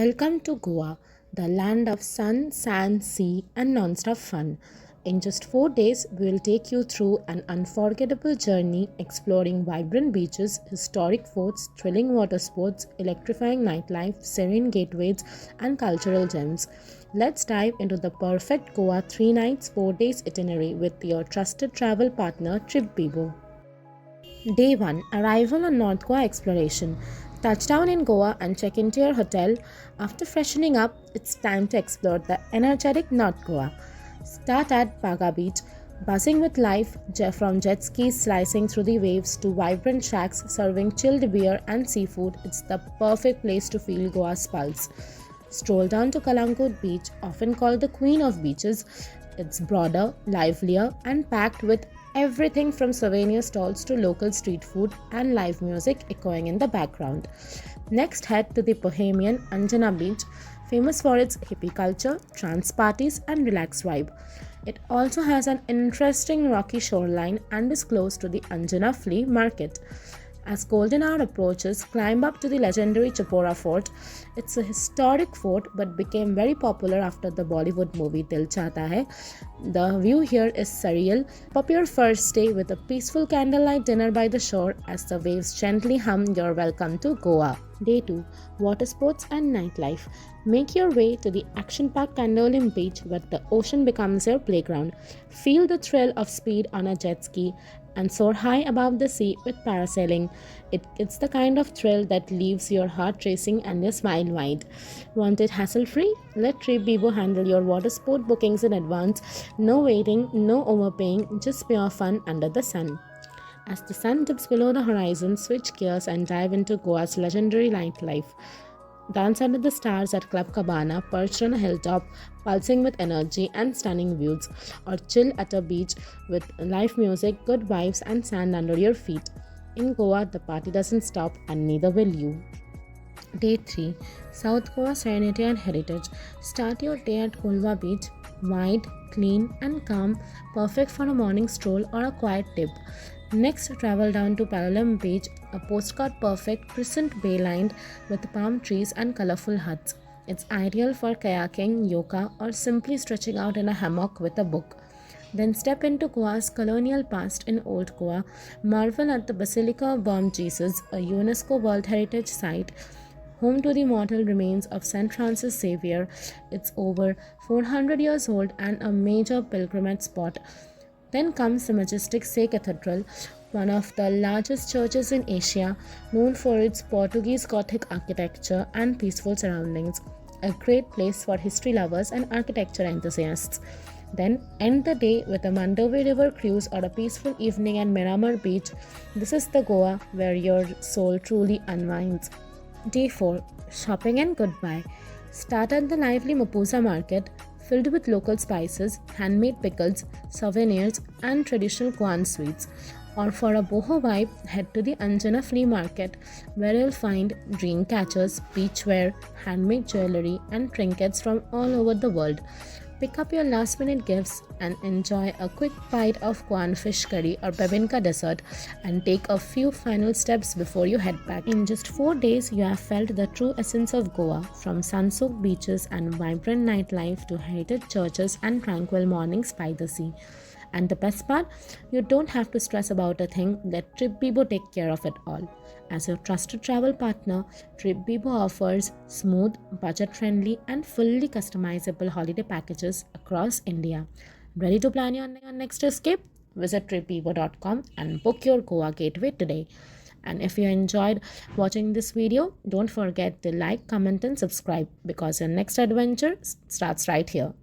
Welcome to Goa, the land of sun, sand, sea, and non-stop fun. In just 4 days, we will take you through an unforgettable journey exploring vibrant beaches, historic forts, thrilling water sports, electrifying nightlife, serene gateways, and cultural gems. Let's dive into the perfect Goa 3 nights, 4 days itinerary with your trusted travel partner TripBibo. Day 1, Arrival on North Goa Exploration. Touchdown in Goa and check into your hotel. After freshening up, it's time to explore the energetic North Goa. Start at Baga Beach, buzzing with life from jet skis slicing through the waves to vibrant shacks serving chilled beer and seafood. It's the perfect place to feel Goa's pulse. Stroll down to Calangute Beach, often called the Queen of Beaches. It's broader, livelier, and packed with everything from souvenir stalls to local street food and live music echoing in the background. Next, head to the bohemian Anjuna Beach, famous for its hippie culture, trance parties, and relaxed vibe. It also has an interesting rocky shoreline and is close to the Anjuna flea market. As golden hour approaches, climb up to the legendary Chapora fort. It's a historic fort but became very popular after the Bollywood movie Dil Chahta Hai. The view here is surreal. Pop your first day with a peaceful candlelight dinner by the shore as the waves gently hum your welcome to Goa. Day 2, Water Sports and Nightlife. Make your way to the action-packed Candolim beach where the ocean becomes your playground. Feel the thrill of speed on a jet ski and soar high above the sea with parasailing. It's the kind of thrill that leaves your heart racing and your smile wide. Want it hassle-free? Let TripBibo handle your water sport bookings in advance. No waiting, no overpaying, just pure fun under the sun. As the sun dips below the horizon, switch gears and dive into Goa's legendary nightlife. Dance under the stars at Club Cabana, perched on a hilltop, pulsing with energy and stunning views, or chill at a beach with live music, good vibes, and sand under your feet. In Goa, the party doesn't stop, and neither will you. Day 3, South Goa Serenity and Heritage. Start your day at Colva Beach, wide, clean, and calm, perfect for a morning stroll or a quiet dip. Next, travel down to Palolem Beach, a postcard perfect crescent bay lined with palm trees and colorful huts. It's ideal for kayaking, yoga, or simply stretching out in a hammock with a book. Then step into Goa's colonial past in Old Goa. Marvel at the Basilica of Bom Jesus, a UNESCO World Heritage Site, home to the mortal remains of St. Francis Xavier. It's over 400 years old and a major pilgrimage spot. Then comes the majestic Say Cathedral, one of the largest churches in Asia, known for its Portuguese Gothic architecture and peaceful surroundings. A great place for history lovers and architecture enthusiasts. Then end the day with a Mandovi river cruise or a peaceful evening at Miramar Beach. This is the Goa where your soul truly unwinds. Day 4, Shopping and Goodbye. Start at the lively Mapusa market, filled with local spices, handmade pickles, souvenirs, and traditional Goan sweets. Or for a boho vibe, head to the Anjuna flea market, where you'll find dream catchers, beachwear, handmade jewelry, and trinkets from all over the world. Pick up your last-minute gifts and enjoy a quick bite of Goan fish curry or bebinka dessert and take a few final steps before you head back. In just 4 days, you have felt the true essence of Goa, from sun-soaked beaches and vibrant nightlife to heritage churches and tranquil mornings by the sea. And the best part, you don't have to stress about a thing. Let TripBibo take care of it all. As your trusted travel partner, TripBibo offers smooth, budget-friendly, and fully customizable holiday packages across India. Ready to plan your next escape? Visit tripbibo.com and book your Goa gateway today. And if you enjoyed watching this video, don't forget to like, comment, and subscribe because your next adventure starts right here.